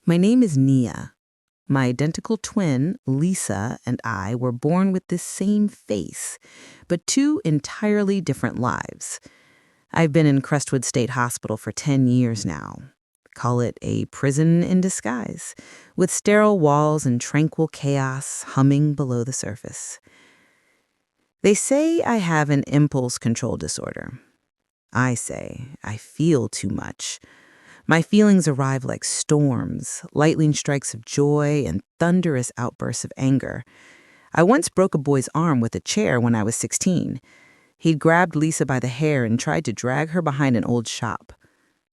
My name is Nia. My identical twin, Lisa, and I were born with this same face, but two entirely different lives. I've been in Crestwood State Hospital for 10 years now. Call it a prison in disguise, with sterile walls and tranquil chaos humming below the surface. They say I have an impulse control disorder. I say I feel too much. My feelings arrive like storms, lightning strikes of joy, and thunderous outbursts of anger. I once broke a boy's arm with a chair when I was 16. He'd grabbed Lisa by the hair and tried to drag her behind an old shop.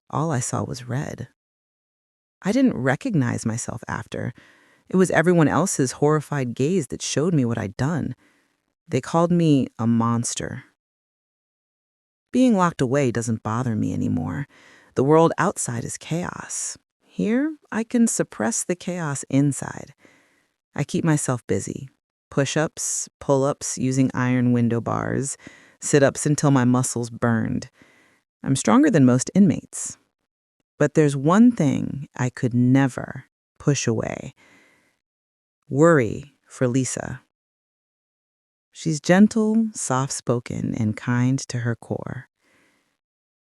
All I saw was red. I didn't recognize myself after. It was everyone else's horrified gaze that showed me what I'd done. They called me a monster. Being locked away doesn't bother me anymore. The world outside is chaos. Here, I can suppress the chaos inside. I keep myself busy. Push-ups, pull-ups using iron window bars, sit-ups until my muscles burned. I'm stronger than most inmates. But there's one thing I could never push away. Worry for Lisa. She's gentle, soft-spoken, and kind to her core.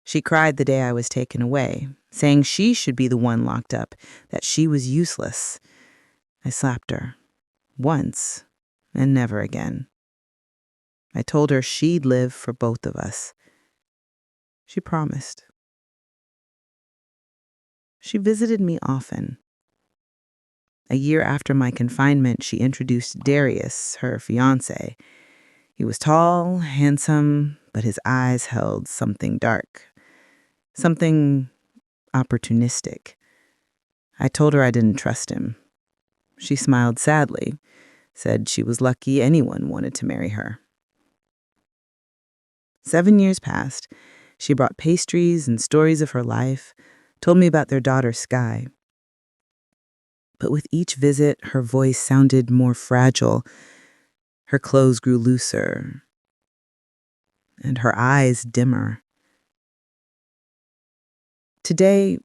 She cried the day I was taken away, saying she should be the one locked up, that she was useless. I slapped her. Once, and never again. I told her she'd live for both of us. She promised. She visited me often. A year after my confinement, she introduced Darius, her fiancé. He was tall, handsome, but his eyes held something dark, something opportunistic. I told her I didn't trust him. She smiled sadly, said she was lucky anyone wanted to marry her. 7 years passed. She brought pastries and stories of her life, told me about their daughter, Sky. But with each visit, her voice sounded more fragile. Her clothes grew looser, and her eyes dimmer. Today,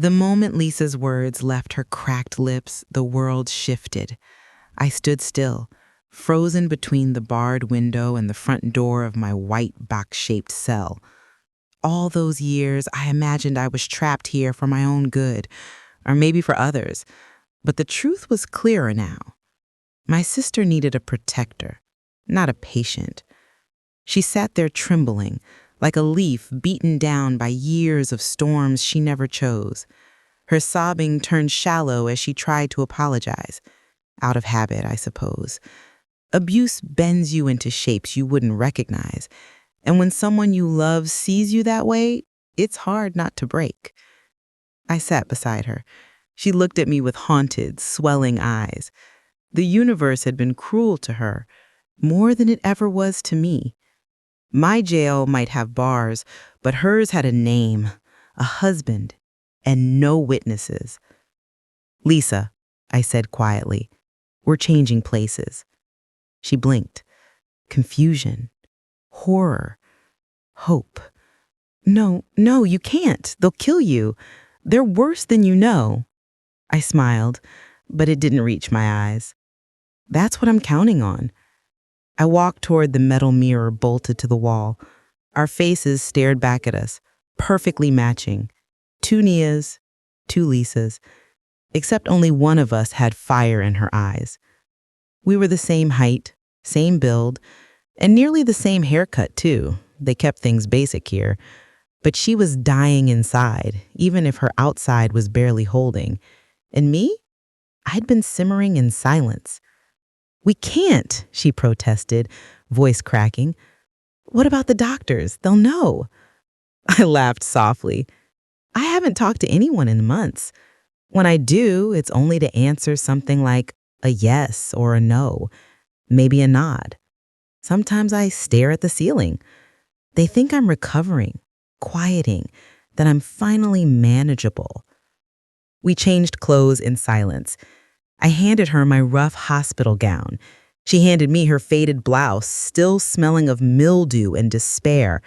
The moment Lisa's words left her cracked lips, the world shifted. I stood still, frozen between the barred window and the front door of my white box-shaped cell. All those years, I imagined I was trapped here for my own good, or maybe for others. But the truth was clearer now. My sister needed a protector, not a patient. She sat there trembling, like a leaf beaten down by years of storms she never chose. Her sobbing turned shallow as she tried to apologize. Out of habit, I suppose. Abuse bends you into shapes you wouldn't recognize. And when someone you love sees you that way, it's hard not to break. I sat beside her. She looked at me with haunted, swelling eyes. The universe had been cruel to her, more than it ever was to me. My jail might have bars, but hers had a name, a husband, and no witnesses. "Lisa," I said quietly, "we're changing places." She blinked. Confusion, horror, hope. No, you can't. They'll kill you. They're worse than you know." I smiled, but it didn't reach my eyes. "That's what I'm counting on." I walked toward the metal mirror bolted to the wall. Our faces stared back at us, perfectly matching. Two Nias, two Lisas, except only one of us had fire in her eyes. We were the same height, same build, and nearly the same haircut, too. They kept things basic here. But she was dying inside, even if her outside was barely holding. And me? I'd been simmering in silence. "We can't," she protested, voice cracking. "What about the doctors? They'll know." I laughed softly. "I haven't talked to anyone in months. When I do, it's only to answer something like a yes or a no, maybe a nod. Sometimes I stare at the ceiling. They think I'm recovering, quieting, that I'm finally manageable." We changed clothes in silence. I handed her my rough hospital gown. She handed me her faded blouse, still smelling of mildew and despair.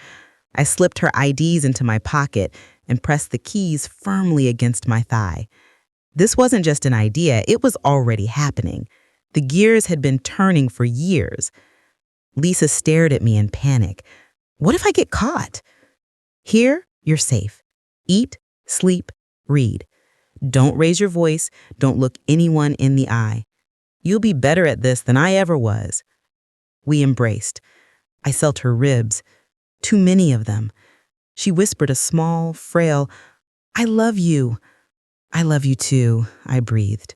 I slipped her IDs into my pocket and pressed the keys firmly against my thigh. This wasn't just an idea, it was already happening. The gears had been turning for years. Lisa stared at me in panic. "What if I get caught?" "Here, you're safe. Eat, sleep, read. Don't raise your voice, don't look anyone in the eye. You'll be better at this than I ever was." We embraced. I felt her ribs, too many of them. She whispered a small, frail, "I love you." "I love you too," I breathed.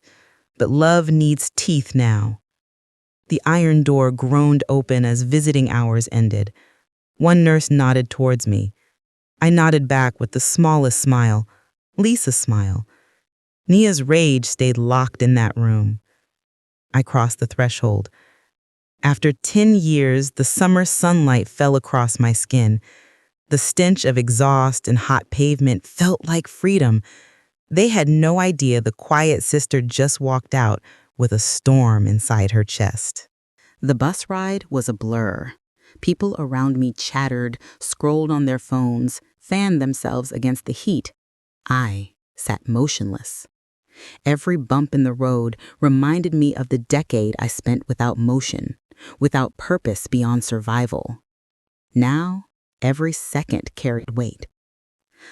"But love needs teeth now." The iron door groaned open as visiting hours ended. One nurse nodded towards me. I nodded back with the smallest smile, Lisa's smile. Nia's rage stayed locked in that room. I crossed the threshold. After 10 years, the summer sunlight fell across my skin. The stench of exhaust and hot pavement felt like freedom. They had no idea the quiet sister just walked out with a storm inside her chest. The bus ride was a blur. People around me chattered, scrolled on their phones, fanned themselves against the heat. I sat motionless. Every bump in the road reminded me of the decade I spent without motion, without purpose beyond survival. Now, every second carried weight.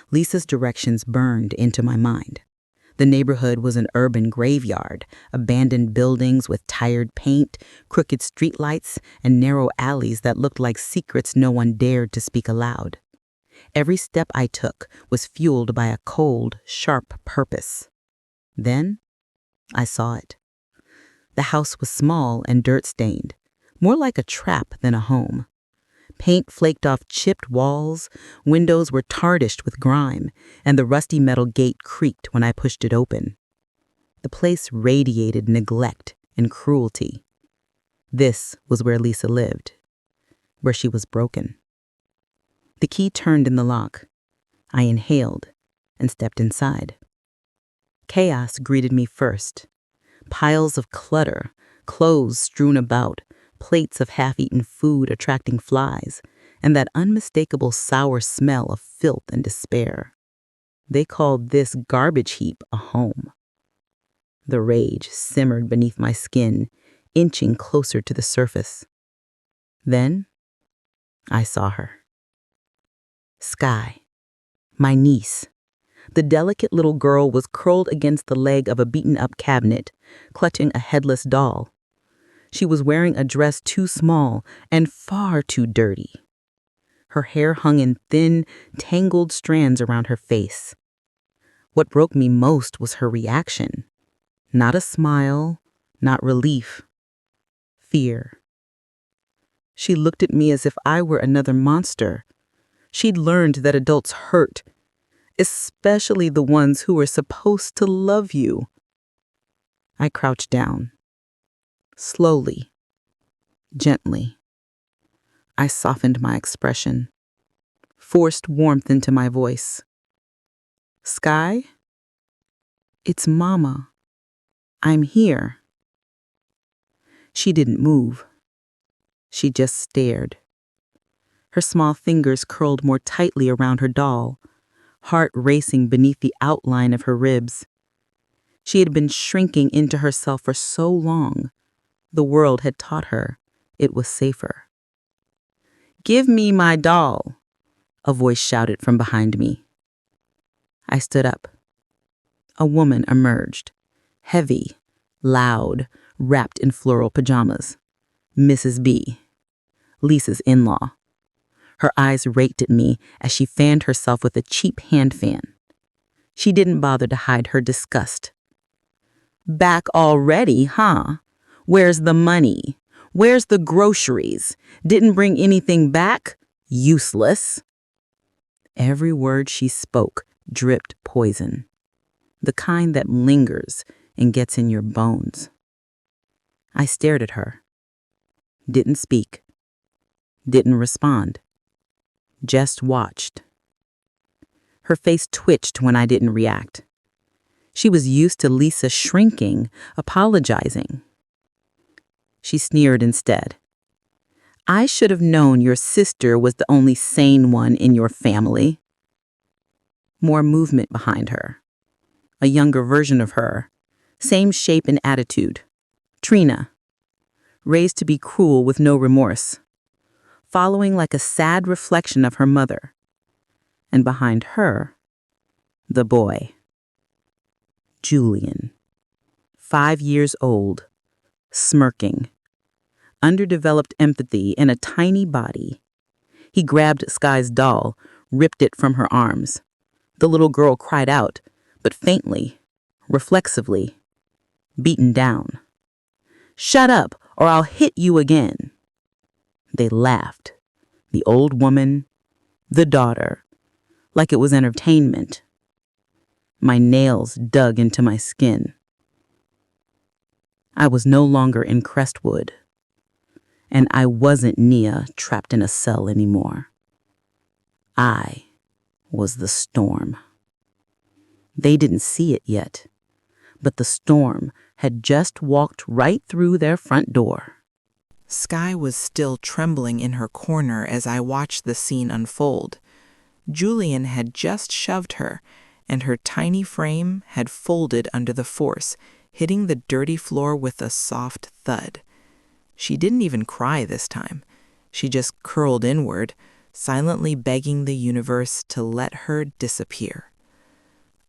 Lisa's directions burned into my mind. The neighborhood was an urban graveyard, abandoned buildings with tired paint, crooked streetlights, and narrow alleys that looked like secrets no one dared to speak aloud. Every step I took was fueled by a cold, sharp purpose. Then, I saw it. The house was small and dirt-stained, more like a trap than a home. Paint flaked off chipped walls, windows were tarnished with grime, and the rusty metal gate creaked when I pushed it open. The place radiated neglect and cruelty. This was where Lisa lived, where she was broken. The key turned in the lock. I inhaled and stepped inside. Chaos greeted me first. Piles of clutter, clothes strewn about, plates of half-eaten food attracting flies, and that unmistakable sour smell of filth and despair. They called this garbage heap a home. The rage simmered beneath my skin, inching closer to the surface. Then I saw her. Sky, my niece. The delicate little girl was curled against the leg of a beaten-up cabinet, clutching a headless doll. She was wearing a dress too small and far too dirty. Her hair hung in thin, tangled strands around her face. What broke me most was her reaction. Not a smile, not relief. Fear. She looked at me as if I were another monster. She'd learned that adults hurt, especially the ones who were supposed to love you. I crouched down. Slowly, gently. I softened my expression, forced warmth into my voice. Sky? It's Mama. I'm here. She didn't move. She just stared. Her small fingers curled more tightly around her doll, heart racing beneath the outline of her ribs. She had been shrinking into herself for so long. The world had taught her it was safer. "Give me my doll," a voice shouted from behind me. I stood up. A woman emerged, heavy, loud, wrapped in floral pajamas. Mrs. B, Lisa's in-law. Her eyes raked at me as she fanned herself with a cheap hand fan. She didn't bother to hide her disgust. "Back already, huh? Where's the money? Where's the groceries? Didn't bring anything back? Useless." Every word she spoke dripped poison, the kind that lingers and gets in your bones. I stared at her. Didn't speak. Didn't respond. Just watched. Her face twitched when I didn't react. She was used to Lisa shrinking, apologizing. She sneered instead. "I should have known your sister was the only sane one in your family." More movement behind her. A younger version of her. Same shape and attitude. Trina. Raised to be cruel with no remorse. Following like a sad reflection of her mother. And behind her, the boy. Julian. 5 years old. Smirking. Underdeveloped empathy in a tiny body. He grabbed Sky's doll, ripped it from her arms. The little girl cried out, but faintly, reflexively, beaten down. "Shut up, or I'll hit you again." They laughed. The old woman, the daughter, like it was entertainment. My nails dug into my skin. I was no longer in Crestwood. And I wasn't Nia trapped in a cell anymore. I was the storm. They didn't see it yet, but the storm had just walked right through their front door. Sky was still trembling in her corner as I watched the scene unfold. Julian had just shoved her, and her tiny frame had folded under the force, hitting the dirty floor with a soft thud. She didn't even cry this time. She just curled inward, silently begging the universe to let her disappear.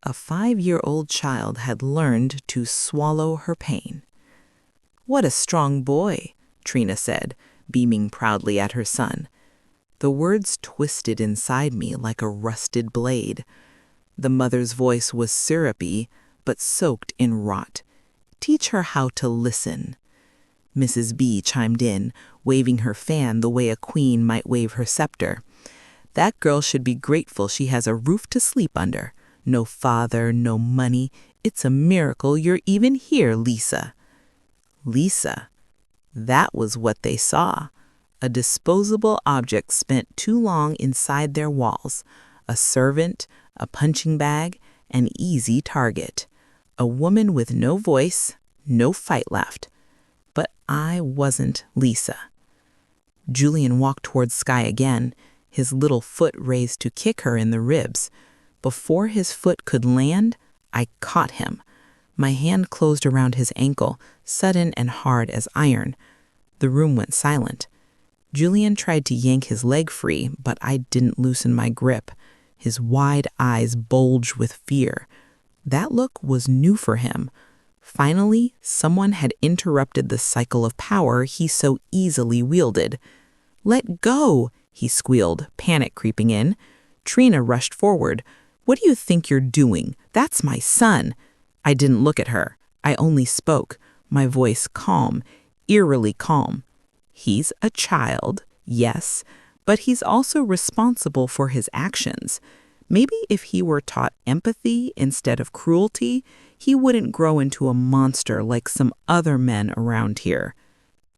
A 5-year-old child had learned to swallow her pain. "What a strong boy," Trina said, beaming proudly at her son. The words twisted inside me like a rusted blade. The mother's voice was syrupy, but soaked in rot. "Teach her how to listen." Mrs. B chimed in, waving her fan the way a queen might wave her scepter. "That girl should be grateful she has a roof to sleep under. No father, no money. It's a miracle you're even here, Lisa." Lisa. That was what they saw. A disposable object spent too long inside their walls. A servant, a punching bag, an easy target. A woman with no voice, no fight left. But I wasn't Lisa. Julian walked towards Sky again, his little foot raised to kick her in the ribs. Before his foot could land, I caught him. My hand closed around his ankle, sudden and hard as iron. The room went silent. Julian tried to yank his leg free, but I didn't loosen my grip. His wide eyes bulged with fear. That look was new for him. Finally, someone had interrupted the cycle of power he so easily wielded. "Let go!" he squealed, panic creeping in. Trina rushed forward. "What do you think you're doing? That's my son." I didn't look at her. I only spoke, my voice calm, eerily calm. "He's a child, yes, but he's also responsible for his actions. Maybe if he were taught empathy instead of cruelty, he wouldn't grow into a monster like some other men around here."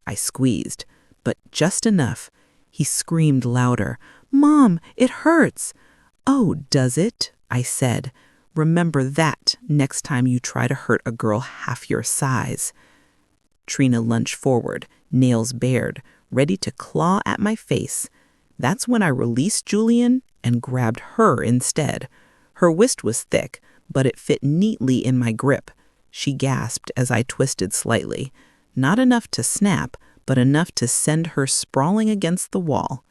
I squeezed, but just enough. He screamed louder. "Mom, it hurts." "Oh, does it?" I said. "Remember that next time you try to hurt a girl half your size." Trina lunged forward, nails bared, ready to claw at my face. That's when I released Julian and grabbed her instead. Her wrist was thick, but it fit neatly in my grip. She gasped as I twisted slightly. Not enough to snap, but enough to send her sprawling against the wall.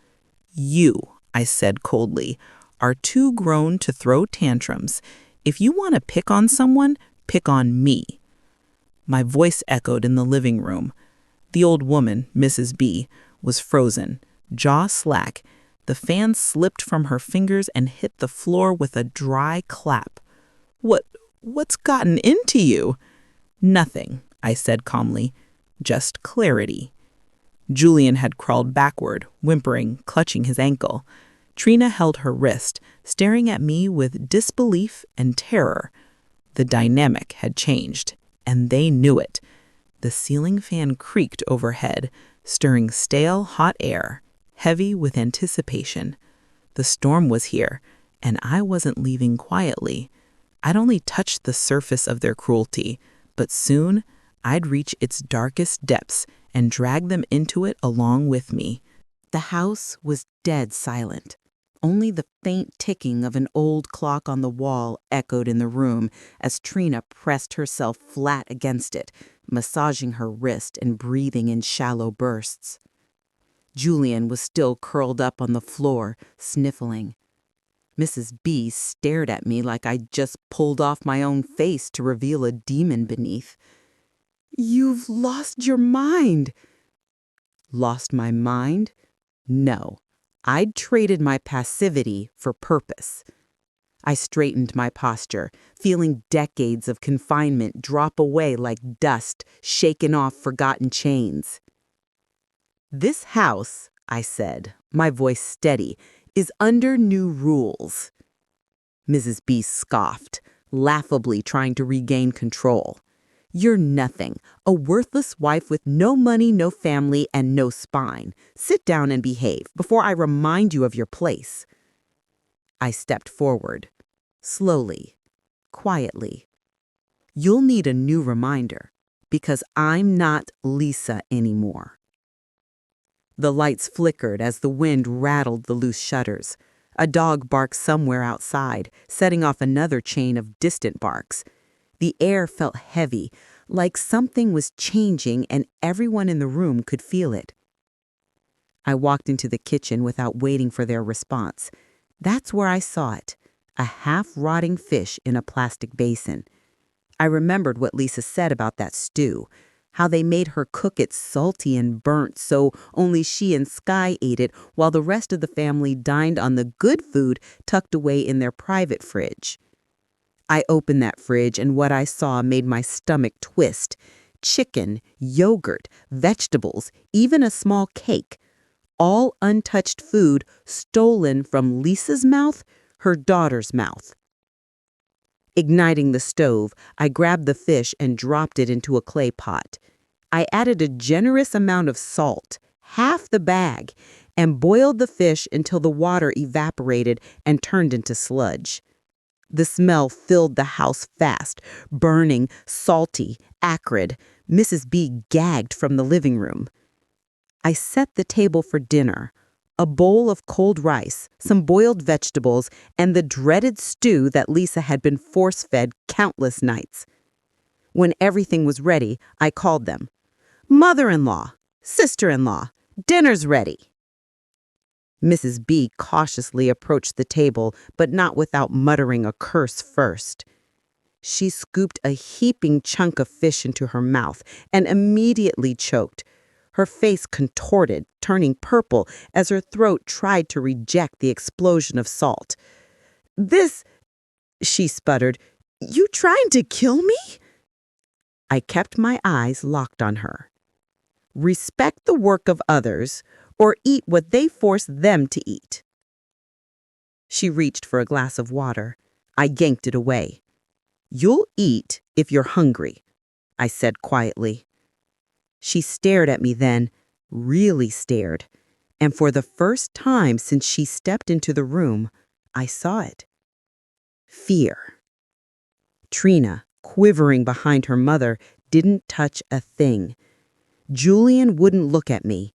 "You," I said coldly, "are too grown to throw tantrums. If you want to pick on someone, pick on me." My voice echoed in the living room. The old woman, Mrs. B, was frozen, jaw slack. The fan slipped from her fingers and hit the floor with a dry clap. What's gotten into you?" "Nothing," I said calmly. "Just clarity." Julian had crawled backward, whimpering, clutching his ankle. Trina held her wrist, staring at me with disbelief and terror. The dynamic had changed, and they knew it. The ceiling fan creaked overhead, stirring stale, hot air, heavy with anticipation. The storm was here, and I wasn't leaving quietly. I'd only touched the surface of their cruelty, but soon I'd reach its darkest depths and drag them into it along with me. The house was dead silent. Only the faint ticking of an old clock on the wall echoed in the room as Trina pressed herself flat against it, massaging her wrist and breathing in shallow bursts. Julian was still curled up on the floor, sniffling. Mrs. B stared at me like I'd just pulled off my own face to reveal a demon beneath. "You've lost your mind." Lost my mind? No. I'd traded my passivity for purpose. I straightened my posture, feeling decades of confinement drop away like dust shaken off forgotten chains. "This house," I said, my voice steady, "is under new rules." Mrs. B scoffed, laughably trying to regain control. "You're nothing, a worthless wife with no money, no family, and no spine. Sit down and behave before I remind you of your place." I stepped forward, slowly, quietly. "You'll need a new reminder, because I'm not Lisa anymore." The lights flickered as the wind rattled the loose shutters. A dog barked somewhere outside, setting off another chain of distant barks. The air felt heavy, like something was changing and everyone in the room could feel it. I walked into the kitchen without waiting for their response. That's where I saw it, a half-rotting fish in a plastic basin. I remembered what Lisa said about that stew, how they made her cook it salty and burnt so only she and Sky ate it while the rest of the family dined on the good food tucked away in their private fridge. I opened that fridge and what I saw made my stomach twist. Chicken, yogurt, vegetables, even a small cake. All untouched food stolen from Lisa's mouth, her daughter's mouth. Igniting the stove, I grabbed the fish and dropped it into a clay pot. I added a generous amount of salt, half the bag, and boiled the fish until the water evaporated and turned into sludge. The smell filled the house fast, burning, salty, acrid. Mrs. B gagged from the living room. I set the table for dinner, a bowl of cold rice, some boiled vegetables, and the dreaded stew that Lisa had been force-fed countless nights. When everything was ready, I called them. "Mother-in-law, sister-in-law, dinner's ready." Mrs. B cautiously approached the table, but not without muttering a curse first. She scooped a heaping chunk of fish into her mouth and immediately choked. Her face contorted, turning purple as her throat tried to reject the explosion of salt. "This," she sputtered, "you trying to kill me?" I kept my eyes locked on her. Respect the work of others, or eat what they force them to eat. She reached for a glass of water. I yanked it away. "You'll eat if you're hungry," I said quietly. She stared at me then, really stared, and for the first time since she stepped into the room, I saw it. Fear. Trina, quivering behind her mother, didn't touch a thing. Julian wouldn't look at me.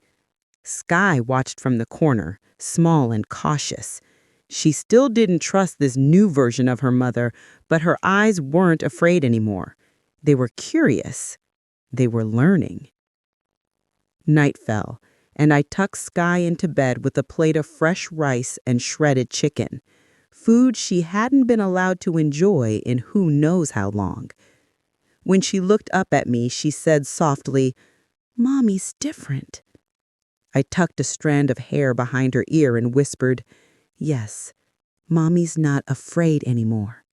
Skye watched from the corner, small and cautious. She still didn't trust this new version of her mother, but her eyes weren't afraid anymore. They were curious. They were learning. Night fell, and I tucked Skye into bed with a plate of fresh rice and shredded chicken, food she hadn't been allowed to enjoy in who knows how long. When she looked up at me, she said softly, "Mommy's different." I tucked a strand of hair behind her ear and whispered, "Yes, Mommy's not afraid anymore."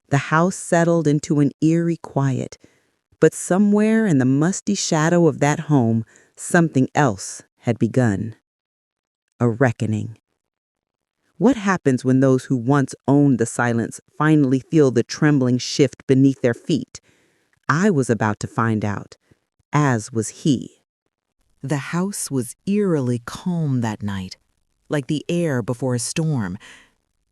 The house settled into an eerie quiet, but somewhere in the musty shadow of that home, something else had begun. A reckoning. What happens when those who once owned the silence finally feel the trembling shift beneath their feet? I was about to find out, as was he. The house was eerily calm that night, like the air before a storm.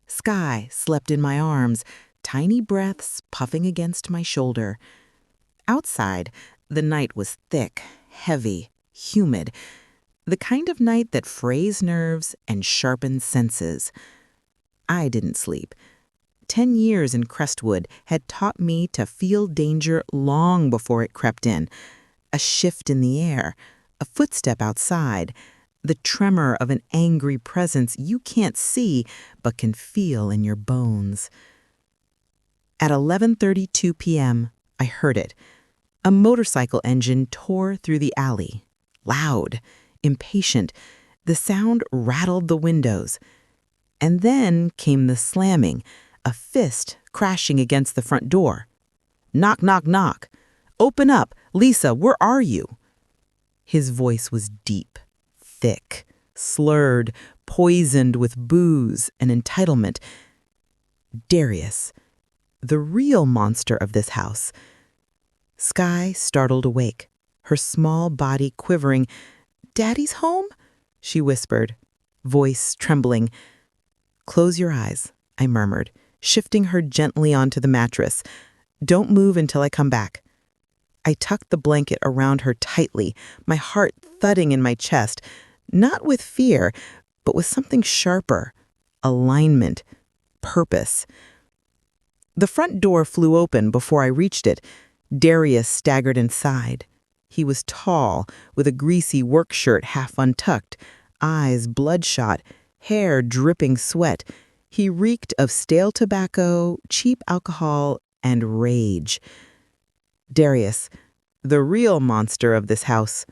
Skye slept in my arms, tiny breaths puffing against my shoulder. Outside, the night was thick, heavy, humid, the kind of night that frays nerves and sharpens senses. I didn't sleep. 10 years in Crestwood had taught me to feel danger long before it crept in. A shift in the air, a footstep outside, the tremor of an angry presence you can't see but can feel in your bones. At 11:32 p.m., I heard it. A motorcycle engine tore through the alley. Loud, impatient, the sound rattled the windows. And then came the slamming, a fist crashing against the front door. "Knock, knock, knock. Open up. Lisa, where are you?" His voice was deep, thick, slurred, poisoned with booze and entitlement. Darius, the real monster of this house. Skye startled awake, her small body quivering. "Daddy's home?" she whispered, voice trembling. "Close your eyes," I murmured, shifting her gently onto the mattress. "Don't move until I come back." I tucked the blanket around her tightly, my heart thudding in my chest, not with fear, but with something sharper, alignment, purpose. The front door flew open before I reached it. Darius staggered inside. He was tall, with a greasy work shirt half untucked, eyes bloodshot, hair dripping sweat. He reeked of stale tobacco, cheap alcohol, and rage. Darius, the real monster of this house.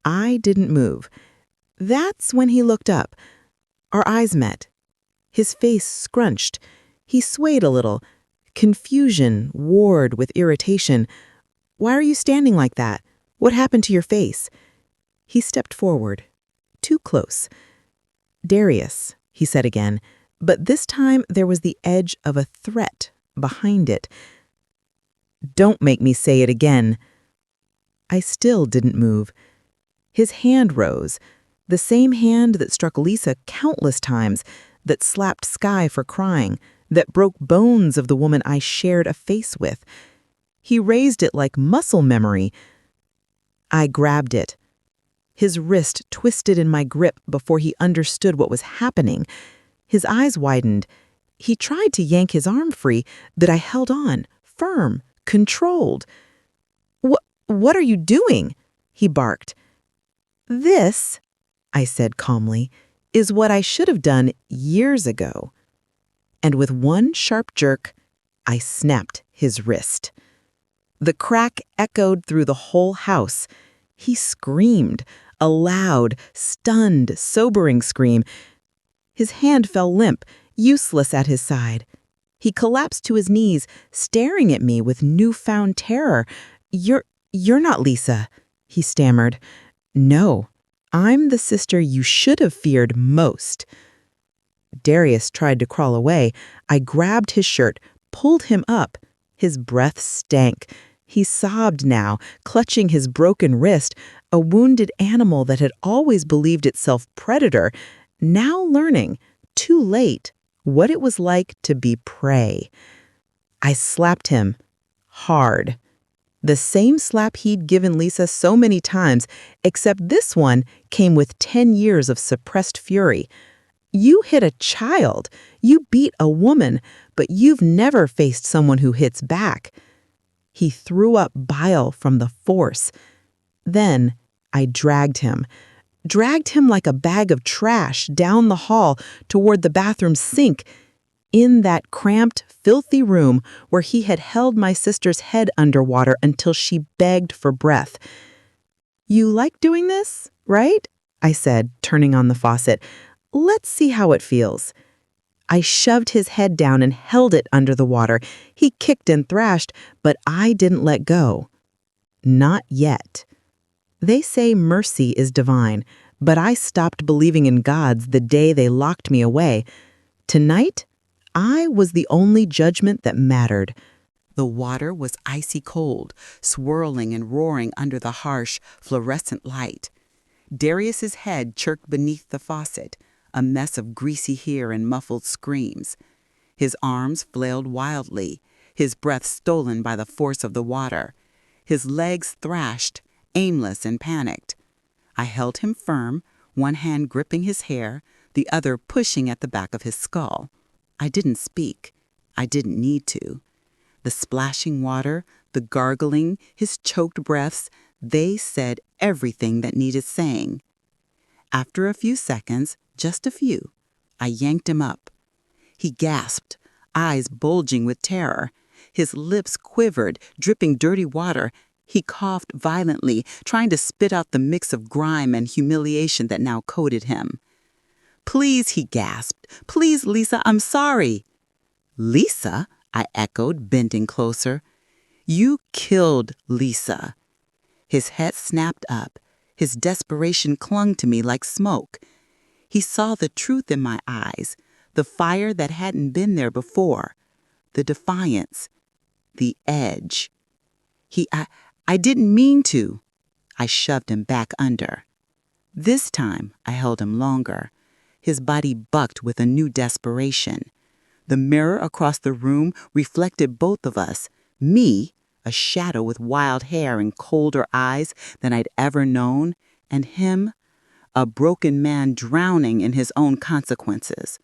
I didn't move. That's when he looked up. Our eyes met. His face scrunched. He swayed a little. Confusion warred with irritation. "Why are you standing like that? What happened to your face?" He stepped forward. Too close. "Darius," he said again, but this time there was the edge of a threat behind it. "Don't make me say it again." I still didn't move. His hand rose, the same hand that struck Lisa countless times, that slapped Skye for crying, that broke bones of the woman I shared a face with. He raised it like muscle memory. I grabbed it. His wrist twisted in my grip before he understood what was happening. His eyes widened. He tried to yank his arm free, but I held on, firm, controlled. What are you doing?" he barked. "This," I said calmly, "is what I should have done years ago." And with one sharp jerk, I snapped his wrist. The crack echoed through the whole house. He screamed, a loud, stunned, sobering scream. His hand fell limp, useless at his side. He collapsed to his knees, staring at me with newfound terror. You're not Lisa," he stammered. "No, I'm the sister you should have feared most." Darius tried to crawl away. I grabbed his shirt, pulled him up. His breath stank. He sobbed now, clutching his broken wrist, a wounded animal that had always believed itself predator, now learning, too late, what it was like to be prey. I slapped him, hard. The same slap he'd given Lisa so many times, except this one came with 10 years of suppressed fury. You hit a child, you beat a woman, but you've never faced someone who hits back. He threw up bile from the force. Then I dragged him like a bag of trash down the hall toward the bathroom sink, in that cramped, filthy room where he had held my sister's head underwater until she begged for breath. "You like doing this, right?" I said, turning on the faucet. "Let's see how it feels." I shoved his head down and held it under the water. He kicked and thrashed, but I didn't let go. Not yet. They say mercy is divine, but I stopped believing in gods the day they locked me away. Tonight, I was the only judgment that mattered. The water was icy cold, swirling and roaring under the harsh, fluorescent light. Darius's head chirked beneath the faucet, a mess of greasy hair and muffled screams. His arms flailed wildly, his breath stolen by the force of the water. His legs thrashed, aimless and panicked. I held him firm, one hand gripping his hair, the other pushing at the back of his skull. I didn't speak. I didn't need to. The splashing water, the gargling, his choked breaths, they said everything that needed saying. After a few seconds, just a few, I yanked him up. He gasped, eyes bulging with terror. His lips quivered, dripping dirty water. He coughed violently, trying to spit out the mix of grime and humiliation that now coated him. "Please," he gasped. "Please, Lisa, I'm sorry." "Lisa?" I echoed, bending closer. "You killed Lisa." His head snapped up. His desperation clung to me like smoke. He saw the truth in my eyes, the fire that hadn't been there before, the defiance, the edge. I didn't mean to. I shoved him back under. This time, I held him longer. His body bucked with a new desperation. The mirror across the room reflected both of us, me, a shadow with wild hair and colder eyes than I'd ever known, and him, a broken man drowning in his own consequences.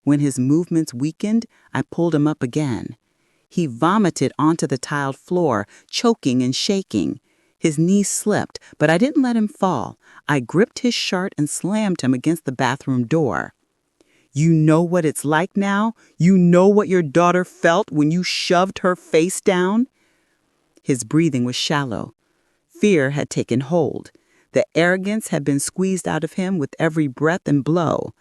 When his movements weakened, I pulled him up again. He vomited onto the tiled floor, choking and shaking. His knees slipped, but I didn't let him fall. I gripped his shirt and slammed him against the bathroom door. "You know what it's like now? You know what your daughter felt when you shoved her face down?" His breathing was shallow. Fear had taken hold. The arrogance had been squeezed out of him with every breath and blow.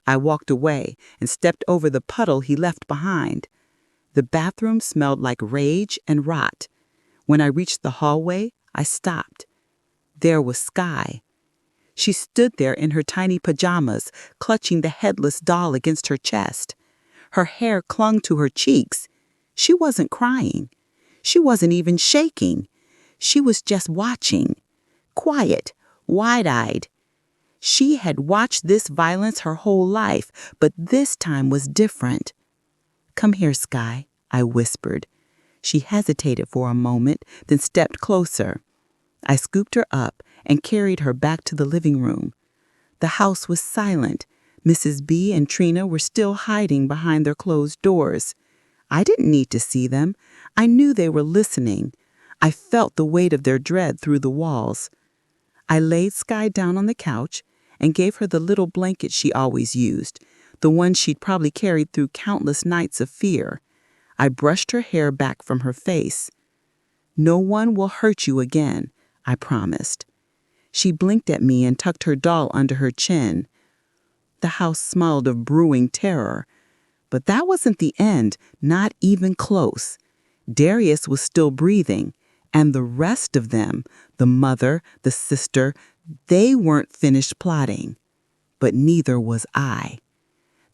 I walked away and stepped over the puddle he left behind. The bathroom smelled like rage and rot. When I reached the hallway, I stopped. There was Sky. She stood there in her tiny pajamas, clutching the headless doll against her chest. Her hair clung to her cheeks. She wasn't crying. She wasn't even shaking. She was just watching. Quiet, wide-eyed. She had watched this violence her whole life, but this time was different. "Come here, Sky," I whispered. She hesitated for a moment, then stepped closer. I scooped her up and carried her back to the living room. The house was silent. Mrs. B and Trina were still hiding behind their closed doors. I didn't need to see them. I knew they were listening. I felt the weight of their dread through the walls. I laid Sky down on the couch and gave her the little blanket she always used, the one she'd probably carried through countless nights of fear. I brushed her hair back from her face. "No one will hurt you again," I promised. She blinked at me and tucked her doll under her chin. The house smelled of brewing terror. But that wasn't the end, not even close. Darius was still breathing, and the rest of them, the mother, the sister, they weren't finished plotting. But neither was I.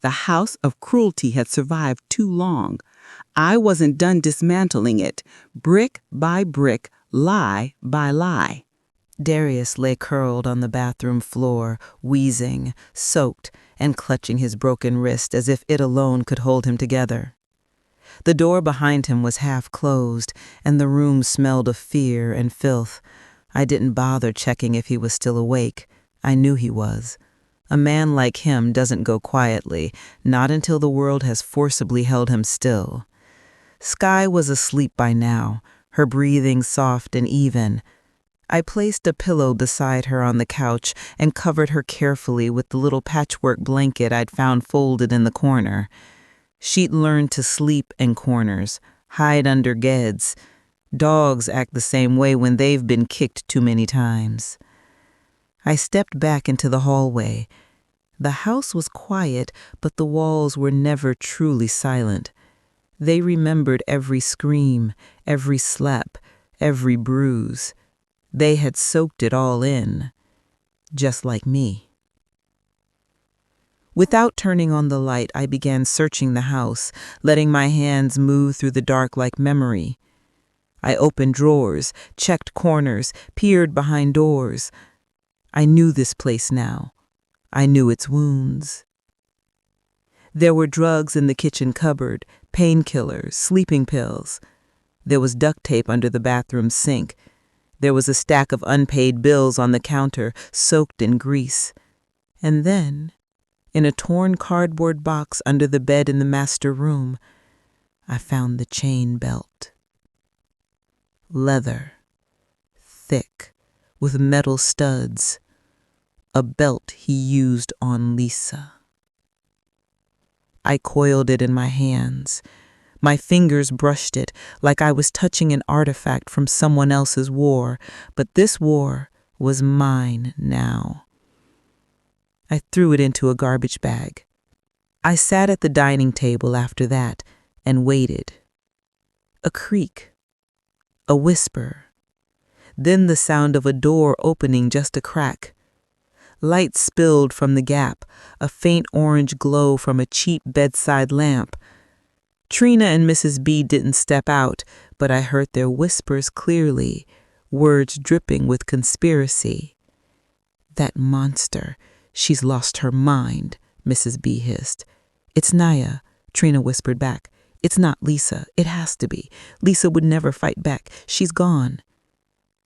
The house of cruelty had survived too long. I wasn't done dismantling it, brick by brick, lie by lie. Darius lay curled on the bathroom floor, wheezing, soaked, and clutching his broken wrist as if it alone could hold him together. The door behind him was half closed, and the room smelled of fear and filth. I didn't bother checking if he was still awake. I knew he was. A man like him doesn't go quietly, not until the world has forcibly held him still. Sky was asleep by now, her breathing soft and even. I placed a pillow beside her on the couch and covered her carefully with the little patchwork blanket I'd found folded in the corner. She'd learned to sleep in corners, hide under geds. Dogs act the same way when they've been kicked too many times. I stepped back into the hallway. The house was quiet, but the walls were never truly silent. They remembered every scream, every slap, every bruise. They had soaked it all in, just like me. Without turning on the light, I began searching the house, letting my hands move through the dark like memory. I opened drawers, checked corners, peered behind doors. I knew this place now. I knew its wounds. There were drugs in the kitchen cupboard, painkillers, sleeping pills. There was duct tape under the bathroom sink. There was a stack of unpaid bills on the counter, soaked in grease. And then, in a torn cardboard box under the bed in the master room, I found the chain belt. Leather, thick, with metal studs. A belt he used on Lisa. I coiled it in my hands. My fingers brushed it like I was touching an artifact from someone else's war, but this war was mine now. I threw it into a garbage bag. I sat at the dining table after that and waited. A creak. A whisper. Then the sound of a door opening just a crack. Light spilled from the gap, a faint orange glow from a cheap bedside lamp. Trina and Mrs. B didn't step out, but I heard their whispers clearly, words dripping with conspiracy. "That monster. She's lost her mind," Mrs. B hissed. "It's Naya," Trina whispered back. "It's not Lisa. It has to be. Lisa would never fight back. She's gone.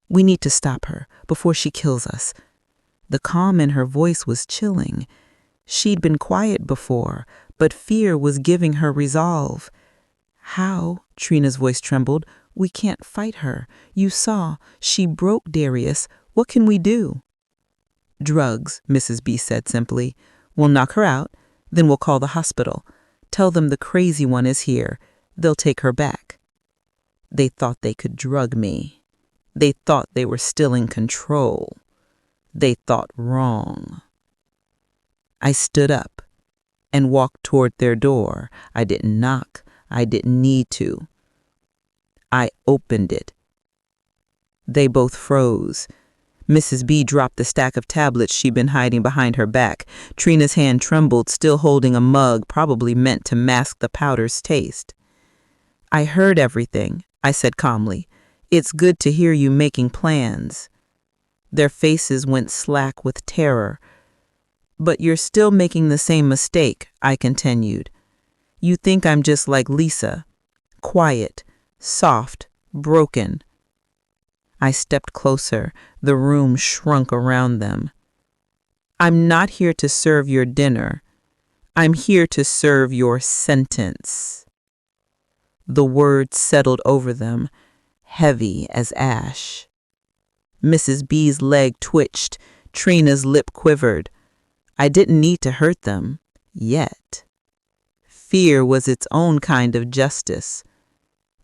We need to stop her before she kills us." The calm in her voice was chilling. She'd been quiet before, but fear was giving her resolve. "How?" Trina's voice trembled. "We can't fight her. You saw. She broke Darius. What can we do?" "Drugs," Mrs. B said simply. "We'll knock her out. Then we'll call the hospital. Tell them the crazy one is here. They'll take her back." They thought they could drug me. They thought they were still in control. They thought wrong. I stood up and walked toward their door. I didn't knock. I didn't need to. I opened it. They both froze. Mrs. B dropped the stack of tablets she'd been hiding behind her back. Trina's hand trembled, still holding a mug probably meant to mask the powder's taste. "I heard everything," I said calmly. "It's good to hear you making plans." Their faces went slack with terror. "But you're still making the same mistake," I continued. "You think I'm just like Lisa. Quiet, soft, broken. I stepped closer. The room shrunk around them. I'm not here to serve your dinner. I'm here to serve your sentence. The words settled over them, heavy as ash. Mrs. B's leg twitched. Trina's lip quivered. I didn't need to hurt them, yet. Fear was its own kind of justice.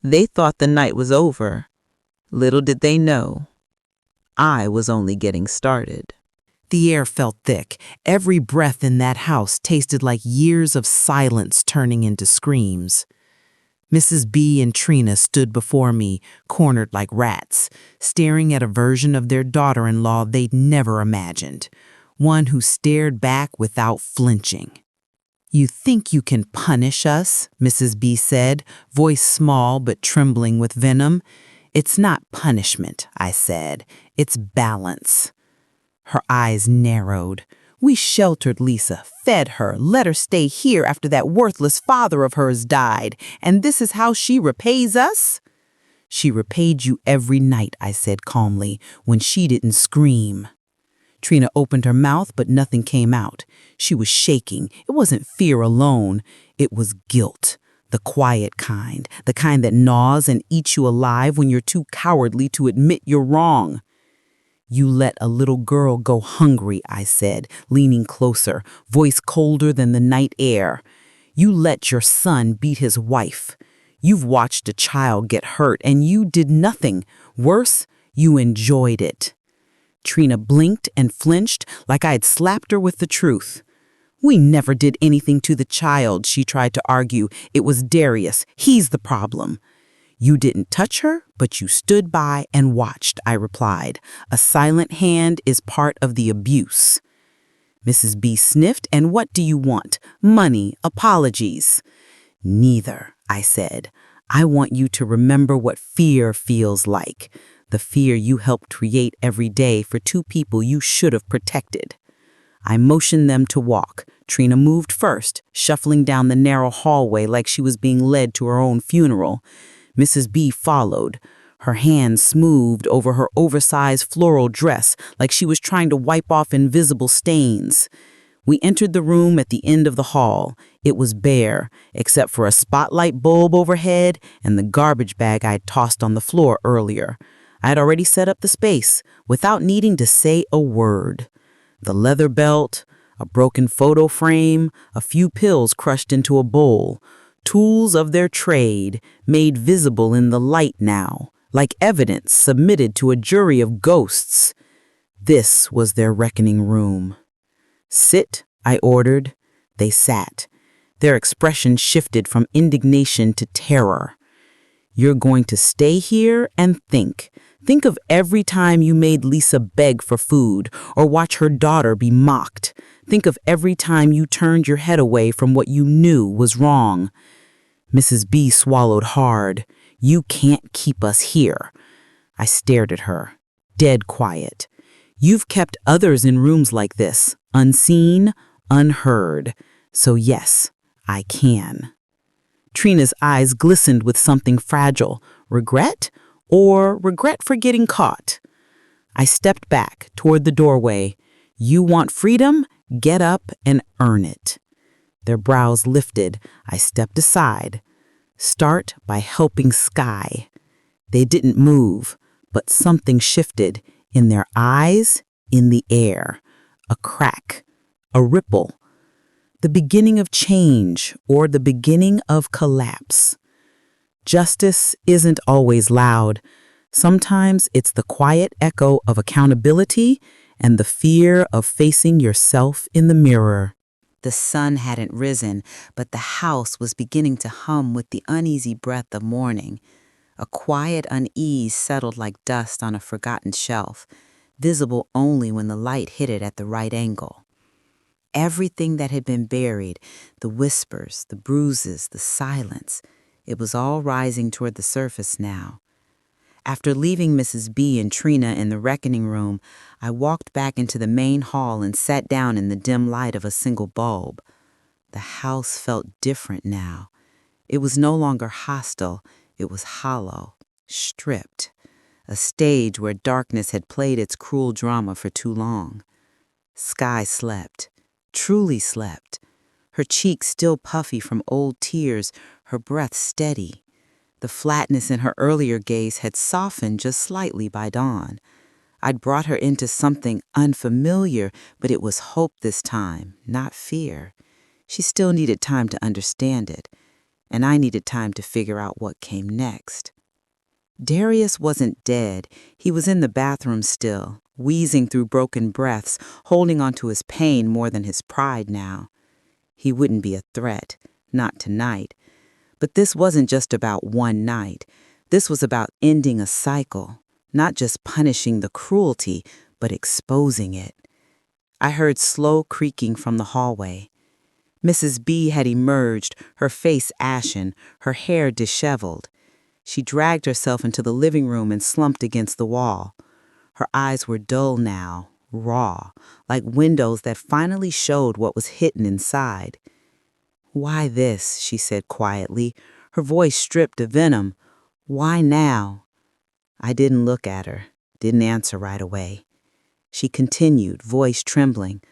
They thought the night was over. Little did they know, I was only getting started. The air felt thick. Every breath in that house tasted like years of silence turning into screams. Mrs. B and Trina stood before me, cornered like rats, staring at a version of their daughter-in-law they'd never imagined, one who stared back without flinching. "You think you can punish us?" Mrs. B said, voice small but trembling with venom. "It's not punishment," I said. "It's balance." Her eyes narrowed. "We sheltered Lisa, fed her, let her stay here after that worthless father of hers died, and this is how she repays us?" "She repaid you every night," I said calmly, "when she didn't scream." Trina opened her mouth, but nothing came out. She was shaking. It wasn't fear alone. It was guilt. The quiet kind, the kind that gnaws and eats you alive when you're too cowardly to admit you're wrong. "You let a little girl go hungry," I said, leaning closer, voice colder than the night air. "You let your son beat his wife. You've watched a child get hurt, and you did nothing. Worse, you enjoyed it." Trina blinked and flinched like I had slapped her with the truth. "We never did anything to the child," she tried to argue. "It was Darius. He's the problem." "You didn't touch her, but you stood by and watched," I replied. "A silent hand is part of the abuse." Mrs. B sniffed. "And what do you want? Money, apologies?" "Neither," I said. "I want you to remember what fear feels like. The fear you helped create every day for two people you should have protected." I motioned them to walk. Trina moved first, shuffling down the narrow hallway like she was being led to her own funeral. Mrs. B followed. Her hands smoothed over her oversized floral dress like she was trying to wipe off invisible stains. We entered the room at the end of the hall. It was bare, except for a spotlight bulb overhead and the garbage bag I'd tossed on the floor earlier. I had already set up the space without needing to say a word. The leather belt, a broken photo frame, a few pills crushed into a bowl. Tools of their trade, made visible in the light now, like evidence submitted to a jury of ghosts. This was their reckoning room. "Sit," I ordered. They sat. Their expression shifted from indignation to terror. "You're going to stay here and think. Think of every time you made Lisa beg for food or watch her daughter be mocked. Think of every time you turned your head away from what you knew was wrong." Mrs. B swallowed hard. "You can't keep us here." I stared at her, dead quiet. "You've kept others in rooms like this, unseen, unheard. So yes, I can." Trina's eyes glistened with something fragile. Regret? Or regret for getting caught? I stepped back toward the doorway. "You want freedom? Get up and earn it." Their brows lifted. I stepped aside. "Start by helping Sky." They didn't move, but something shifted in their eyes, in the air. A crack, a ripple. The beginning of change or the beginning of collapse. Justice isn't always loud. Sometimes it's the quiet echo of accountability and the fear of facing yourself in the mirror. The sun hadn't risen, but the house was beginning to hum with the uneasy breath of morning. A quiet unease settled like dust on a forgotten shelf, visible only when the light hit it at the right angle. Everything that had been buried, the whispers, the bruises, the silence, it was all rising toward the surface now. After leaving Mrs. B and Trina in the reckoning room, I walked back into the main hall and sat down in the dim light of a single bulb. The house felt different now. It was no longer hostile. It was hollow, stripped. a stage where darkness had played its cruel drama for too long. Sky slept, truly slept, her cheeks still puffy from old tears, her breath steady. The flatness in her earlier gaze had softened just slightly by dawn. I'd brought her into something unfamiliar, but it was hope this time, not fear. She still needed time to understand it, and I needed time to figure out what came next. Darius wasn't dead. He was in the bathroom still, wheezing through broken breaths, holding onto his pain more than his pride now. He wouldn't be a threat, not tonight. But this wasn't just about one night. This was about ending a cycle, not just punishing the cruelty, but exposing it. I heard slow creaking from the hallway. Mrs. B had emerged, her face ashen, her hair disheveled. She dragged herself into the living room and slumped against the wall. Her eyes were dull now, raw, like windows that finally showed what was hidden inside. "Why this?" she said quietly, her voice stripped of venom. "Why now?" I didn't look at her, didn't answer right away. She continued, voice trembling.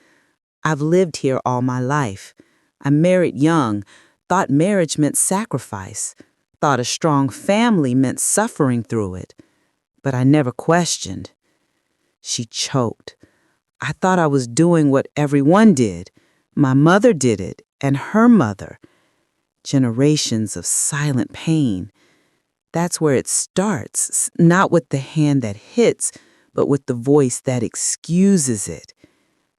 "I've lived here all my life. I married young, thought marriage meant sacrifice, thought a strong family meant suffering through it. But I never questioned." She choked. "I thought I was doing what everyone did. My mother did it, and her mother. Generations of silent pain. That's where it starts, not with the hand that hits, but with the voice that excuses it."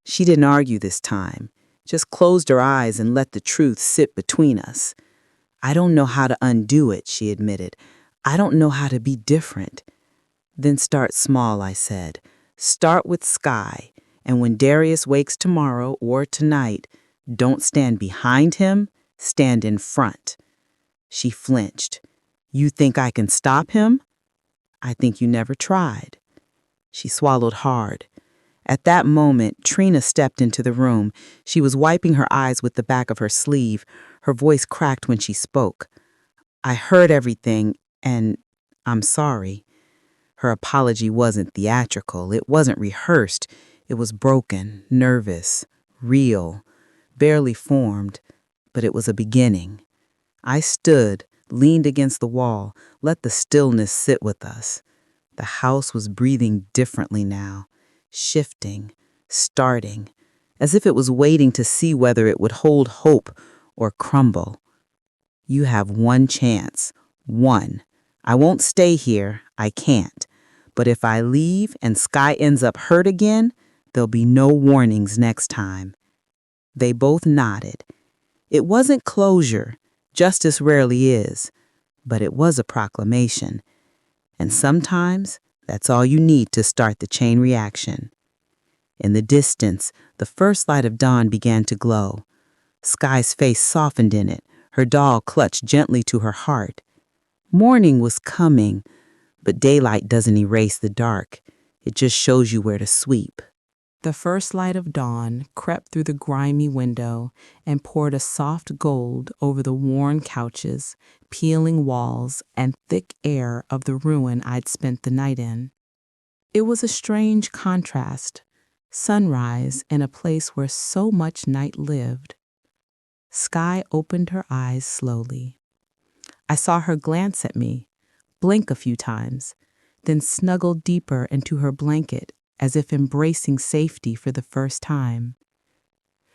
She didn't argue this time, just closed her eyes and let the truth sit between us. "I don't know how to undo it," she admitted. "I don't know how to be different." "Then start small," I said. "Start with Sky, and when Darius wakes tomorrow or tonight, don't stand behind him, stand in front." She flinched. "You think I can stop him?" "I think you never tried." She swallowed hard. At that moment, Trina stepped into the room. She was wiping her eyes with the back of her sleeve. Her voice cracked when she spoke. "I heard everything, and I'm sorry." Her apology wasn't theatrical. It wasn't rehearsed. It was broken, nervous, real, barely formed, but it was a beginning. I stood, leaned against the wall, let the stillness sit with us. The house was breathing differently now, shifting, starting, as if it was waiting to see whether it would hold hope or crumble. "You have one chance. One. I won't stay here. I can't. But if I leave and Sky ends up hurt again, there'll be no warnings next time." They both nodded. It wasn't closure. Justice rarely is. But it was a proclamation. And sometimes that's all you need to start the chain reaction. In the distance, the first light of dawn began to glow. Sky's face softened in it, her doll clutched gently to her heart. Morning was coming, but daylight doesn't erase the dark. It just shows you where to sweep. The first light of dawn crept through the grimy window and poured a soft gold over the worn couches, peeling walls, and thick air of the ruin I'd spent the night in. It was a strange contrast, sunrise in a place where so much night lived. Sky opened her eyes slowly. I saw her glance at me, blink a few times, then snuggle deeper into her blanket as if embracing safety for the first time.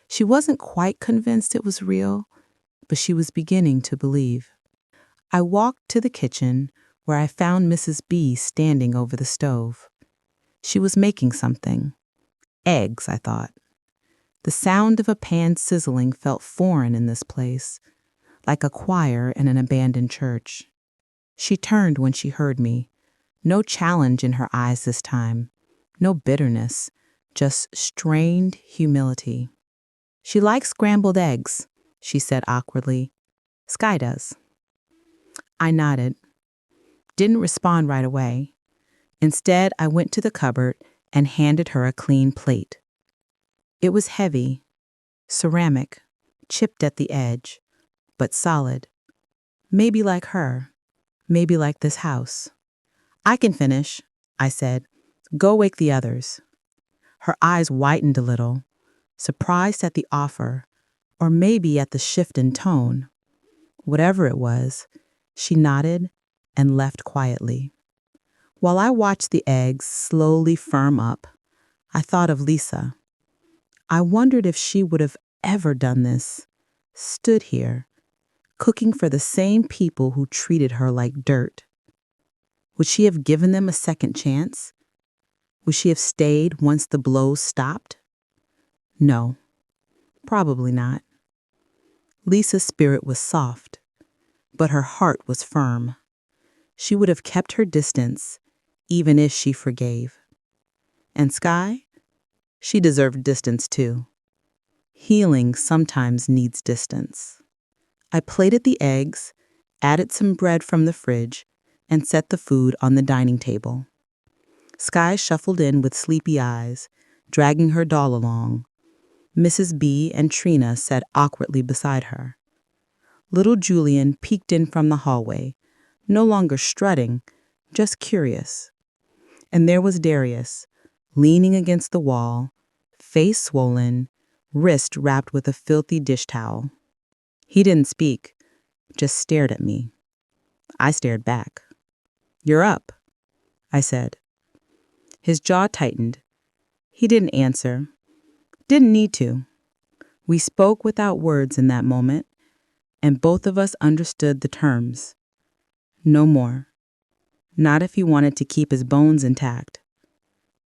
She wasn't quite convinced it was real, but she was beginning to believe. I walked to the kitchen, where I found Mrs. B standing over the stove. She was making something. Eggs, I thought. The sound of a pan sizzling felt foreign in this place, like a choir in an abandoned church. She turned when she heard me. No challenge in her eyes this time. No bitterness, just strained humility. "She likes scrambled eggs," she said awkwardly. "Sky does." I nodded. Didn't respond right away. Instead, I went to the cupboard and handed her a clean plate. It was heavy, ceramic, chipped at the edge, but solid. Maybe like her, maybe like this house. "I can finish," I said. Go wake the others. Her eyes widened a little, surprised at the offer, or maybe at the shift in tone. Whatever it was, she nodded and left quietly. While I watched the eggs slowly firm up, I thought of Lisa. I wondered if she would have ever done this, stood here, cooking for the same people who treated her like dirt. Would she have given them a second chance? Would she have stayed once the blows stopped? No, probably not. Lisa's spirit was soft, but her heart was firm. She would have kept her distance, even if she forgave. And Sky? She deserved distance too. Healing sometimes needs distance. I plated the eggs, added some bread from the fridge, and set the food on the dining table. Sky shuffled in with sleepy eyes, dragging her doll along. Mrs. B and Trina sat awkwardly beside her. Little Julian peeked in from the hallway, no longer strutting, just curious. And there was Darius, leaning against the wall, face swollen, wrist wrapped with a filthy dish towel. He didn't speak, just stared at me. I stared back. You're up, I said. His jaw tightened. He didn't answer. Didn't need to. We spoke without words in that moment, and both of us understood the terms. No more. Not if he wanted to keep his bones intact.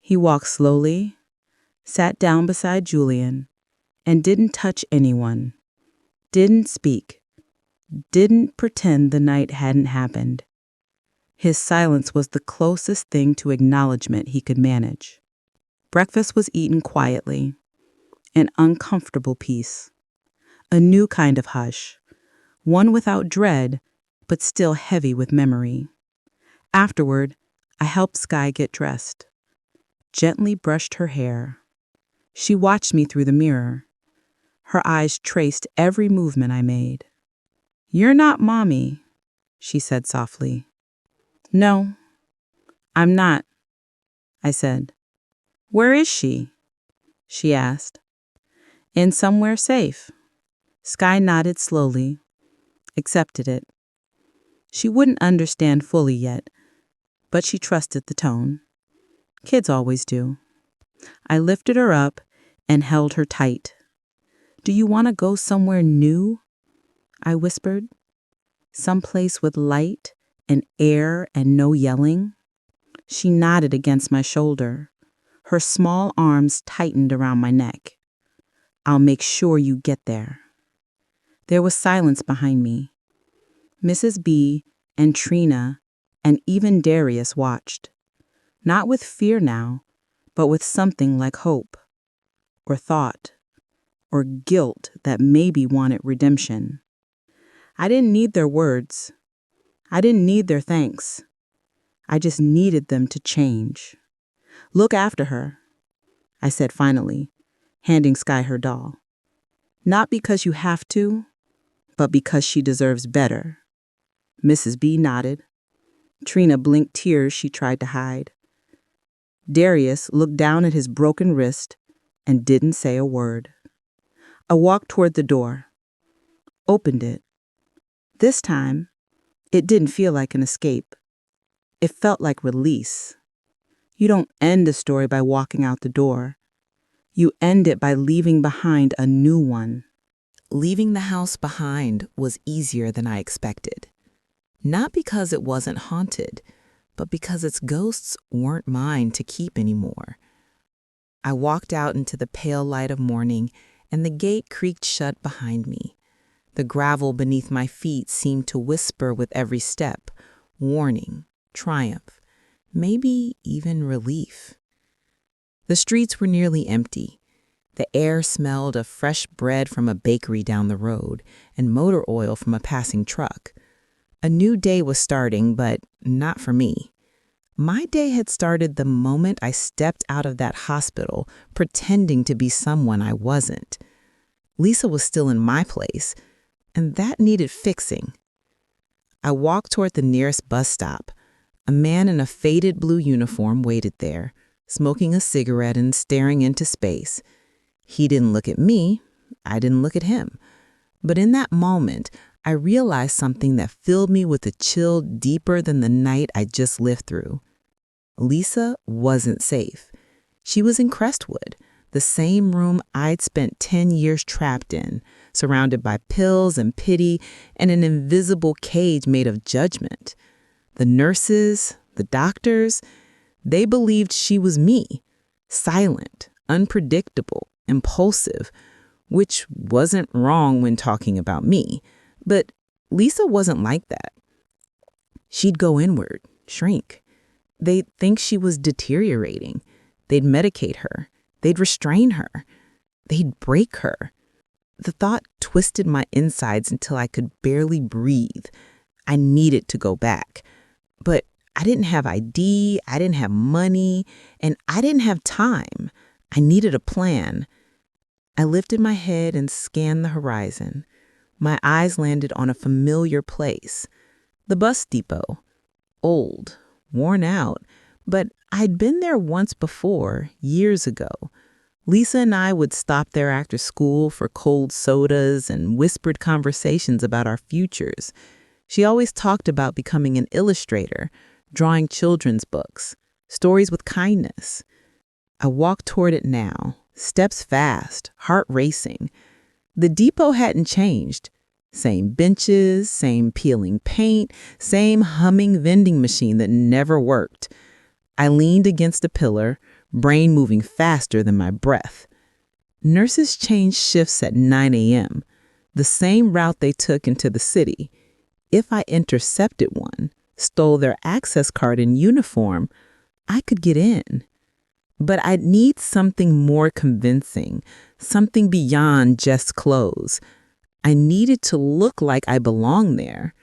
He walked slowly, sat down beside Julian, and didn't touch anyone, didn't speak, didn't pretend the night hadn't happened. His silence was the closest thing to acknowledgement he could manage. Breakfast was eaten quietly, an uncomfortable peace, a new kind of hush, one without dread, but still heavy with memory. Afterward, I helped Sky get dressed, gently brushed her hair. She watched me through the mirror. Her eyes traced every movement I made. You're not Mommy, she said softly. No, I'm not, I said. Where is she? She asked. In somewhere safe. Sky nodded slowly, accepted it. She wouldn't understand fully yet, but she trusted the tone. Kids always do. I lifted her up and held her tight. Do you want to go somewhere new? I whispered. Someplace with light and air and no yelling? She nodded against my shoulder. Her small arms tightened around my neck. I'll make sure you get there. There was silence behind me. Mrs. B and Trina and even Darius watched. Not with fear now, but with something like hope, or thought, or guilt that maybe wanted redemption. I didn't need their words. I didn't need their thanks. I just needed them to change. Look after her, I said finally, handing Sky her doll. Not because you have to, but because she deserves better. Mrs. B nodded. Trina blinked tears she tried to hide. Darius looked down at his broken wrist and didn't say a word. I walked toward the door, opened it. This time, it didn't feel like an escape. It felt like release. You don't end a story by walking out the door. You end it by leaving behind a new one. Leaving the house behind was easier than I expected. Not because it wasn't haunted, but because its ghosts weren't mine to keep anymore. I walked out into the pale light of morning, and the gate creaked shut behind me. The gravel beneath my feet seemed to whisper with every step, warning, triumph, maybe even relief. The streets were nearly empty. The air smelled of fresh bread from a bakery down the road and motor oil from a passing truck. A new day was starting, but not for me. My day had started the moment I stepped out of that hospital, pretending to be someone I wasn't. Lisa was still in my place, and that needed fixing. I walked toward the nearest bus stop, A man in a faded blue uniform waited there, smoking a cigarette and staring into space. He didn't look at me. I didn't look at him. But in that moment, I realized something that filled me with a chill deeper than the night I just lived through. Lisa wasn't safe. She was in Crestwood, the same room I'd spent 10 years trapped in, surrounded by pills and pity and an invisible cage made of judgment. The nurses, the doctors, they believed she was me, silent, unpredictable, impulsive, which wasn't wrong when talking about me. But Lisa wasn't like that. She'd go inward, shrink. They'd think she was deteriorating. They'd medicate her. They'd restrain her. They'd break her. The thought twisted my insides until I could barely breathe. I needed to go back. But I didn't have ID, I didn't have money, and I didn't have time. I needed a plan. I lifted my head and scanned the horizon. My eyes landed on a familiar place. The bus depot. Old, worn out, but I'd been there once before, years ago. Lisa and I would stop there after school for cold sodas and whispered conversations about our futures. She always talked about becoming an illustrator, drawing children's books, stories with kindness. I walked toward it now, steps fast, heart racing. The depot hadn't changed. Same benches, same peeling paint, same humming vending machine that never worked. I leaned against a pillar, brain moving faster than my breath. Nurses changed shifts at 9 a.m., the same route they took into the city. If I intercepted one, stole their access card in uniform, I could get in. But I'd need something more convincing, something beyond just clothes. I needed to look like I belonged there.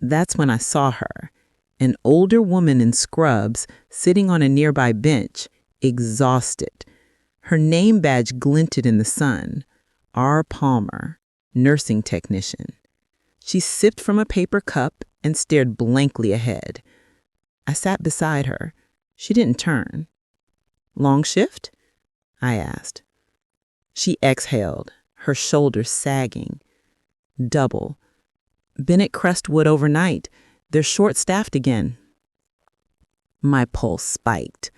That's when I saw her, an older woman in scrubs sitting on a nearby bench, exhausted. Her name badge glinted in the sun. R. Palmer, nursing technician. She sipped from a paper cup and stared blankly ahead. I sat beside her. She didn't turn. Long shift? I asked. She exhaled, her shoulders sagging. Double. Been at Crestwood overnight. They're short-staffed again. My pulse spiked.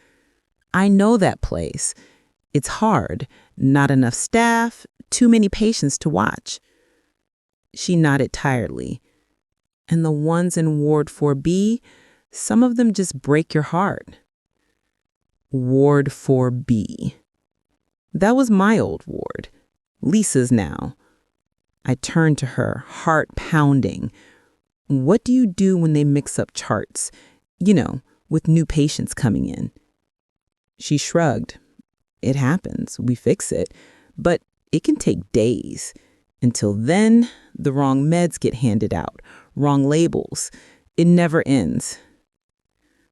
I know that place. It's hard. Not enough staff, too many patients to watch. She nodded tiredly. And the ones in Ward 4B, some of them just break your heart. Ward 4B. That was my old ward. Lisa's now. I turned to her, heart pounding. What do you do when they mix up charts? You know, with new patients coming in. She shrugged. It happens. We fix it. But it can take days. Until then, the wrong meds get handed out, wrong labels. It never ends.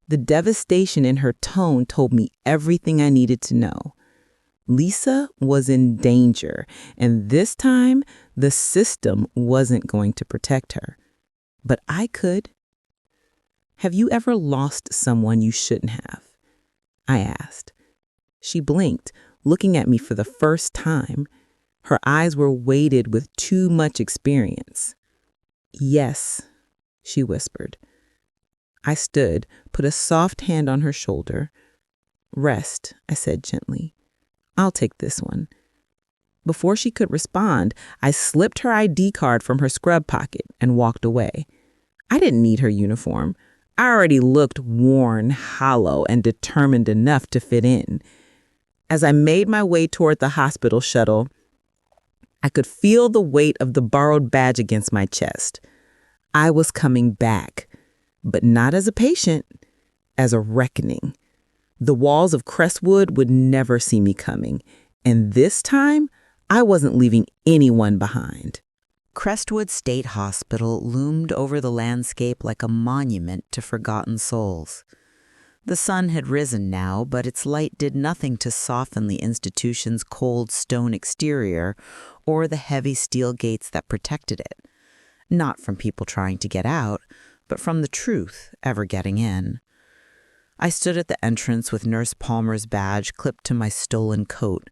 The devastation in her tone told me everything I needed to know. Lisa was in danger, and this time, the system wasn't going to protect her. But I could. Have you ever lost someone you shouldn't have? I asked. She blinked, looking at me for the first time. Her eyes were weighted with too much experience. Yes, she whispered. I stood, put a soft hand on her shoulder. Rest, I said gently. I'll take this one. Before she could respond, I slipped her ID card from her scrub pocket and walked away. I didn't need her uniform. I already looked worn, hollow, and determined enough to fit in. As I made my way toward the hospital shuttle, I could feel the weight of the borrowed badge against my chest. I was coming back, but not as a patient, as a reckoning. The walls of Crestwood would never see me coming, and this time, I wasn't leaving anyone behind. Crestwood State Hospital loomed over the landscape like a monument to forgotten souls. The sun had risen now, but its light did nothing to soften the institution's cold stone exterior or the heavy steel gates that protected it. Not from people trying to get out, but from the truth ever getting in. I stood at the entrance with Nurse Palmer's badge clipped to my stolen coat.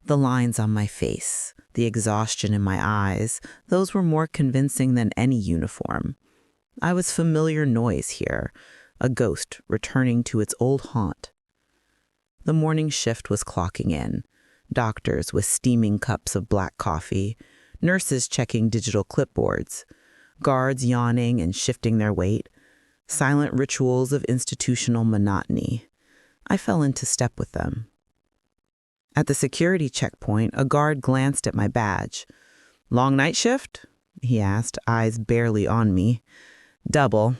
The lines on my face, the exhaustion in my eyes, those were more convincing than any uniform. I was familiar noise here, a ghost returning to its old haunt. The morning shift was clocking in. Doctors with steaming cups of black coffee, nurses checking digital clipboards, guards yawning and shifting their weight, silent rituals of institutional monotony. I fell into step with them. At the security checkpoint, a guard glanced at my badge. "Long night shift?" he asked, eyes barely on me. "Double,"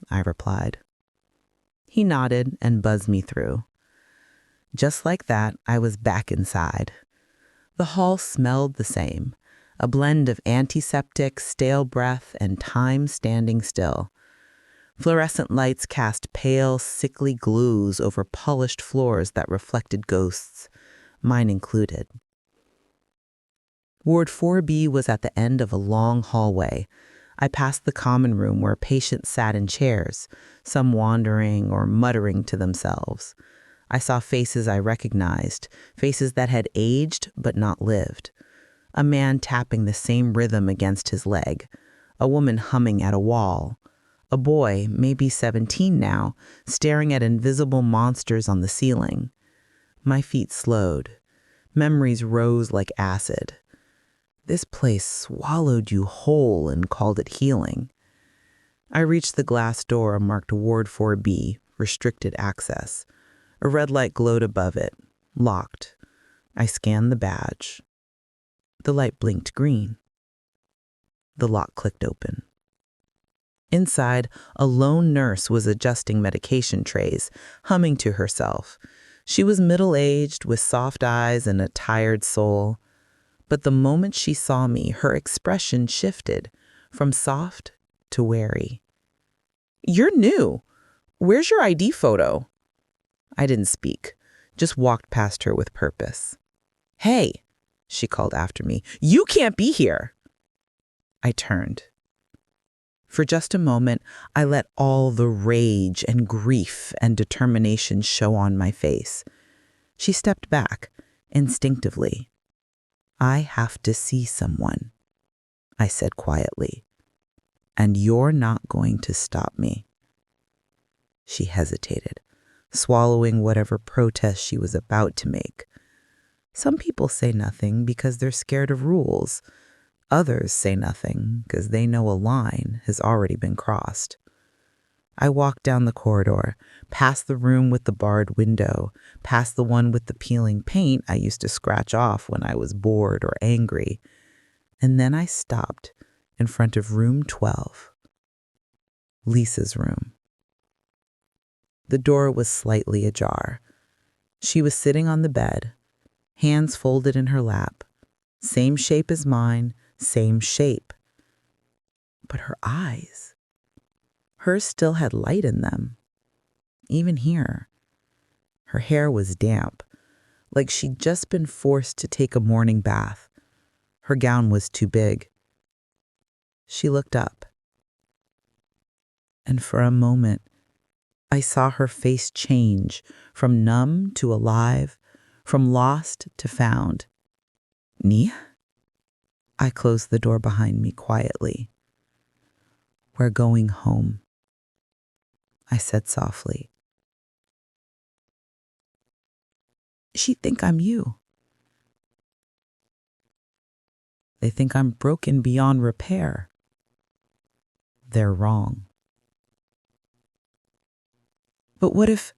I replied. He nodded and buzzed me through. Just like that, I was back inside. The hall smelled the same, a blend of antiseptic, stale breath, and time standing still. Fluorescent lights cast pale, sickly glues over polished floors that reflected ghosts, mine included. Ward 4B was at the end of a long hallway. I passed the common room where patients sat in chairs, some wandering or muttering to themselves. I saw faces I recognized, faces that had aged but not lived. A man tapping the same rhythm against his leg, a woman humming at a wall, a boy, maybe 17 now, staring at invisible monsters on the ceiling. My feet slowed. Memories rose like acid. This place swallowed you whole and called it healing. I reached the glass door marked Ward 4B, restricted access. A red light glowed above it, locked. I scanned the badge. The light blinked green. The lock clicked open. Inside, a lone nurse was adjusting medication trays, humming to herself. She was middle-aged, with soft eyes and a tired soul. But the moment she saw me, her expression shifted from soft to wary. "You're new. Where's your ID photo?" I didn't speak, just walked past her with purpose. "Hey," she called after me, "you can't be here." I turned. For just a moment, I let all the rage and grief and determination show on my face. She stepped back, instinctively. "I have to see someone," I said quietly, "and you're not going to stop me." She hesitated, swallowing whatever protest she was about to make. Some people say nothing because they're scared of rules. Others say nothing because they know a line has already been crossed. I walked down the corridor, past the room with the barred window, past the one with the peeling paint I used to scratch off when I was bored or angry. And then I stopped in front of room 12, Lisa's room. The door was slightly ajar. She was sitting on the bed, hands folded in her lap. Same shape as mine, same shape. But her eyes, hers still had light in them. Even here. Her hair was damp, like she'd just been forced to take a morning bath. Her gown was too big. She looked up. And for a moment, I saw her face change from numb to alive, from lost to found. "Nia?" I closed the door behind me quietly. "We're going home," I said softly. "She'd think I'm you." "They think I'm broken beyond repair." "They're wrong." "But what if..."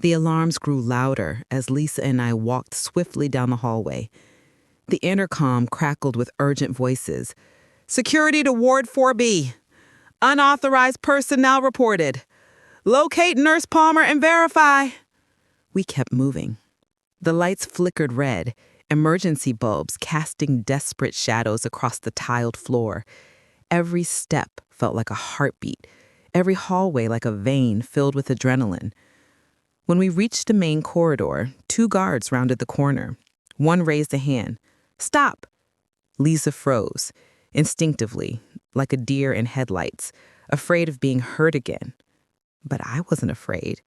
The alarms grew louder as Lisa and I walked swiftly down the hallway. The intercom crackled with urgent voices. Security to Ward 4B. Unauthorized personnel reported. Locate Nurse Palmer and verify. We kept moving. The lights flickered red, emergency bulbs casting desperate shadows across the tiled floor. Every step felt like a heartbeat, every hallway like a vein filled with adrenaline. When we reached the main corridor, 2 guards rounded the corner. One raised a hand. Stop! Lisa froze, instinctively, like a deer in headlights, afraid of being hurt again. But I wasn't afraid.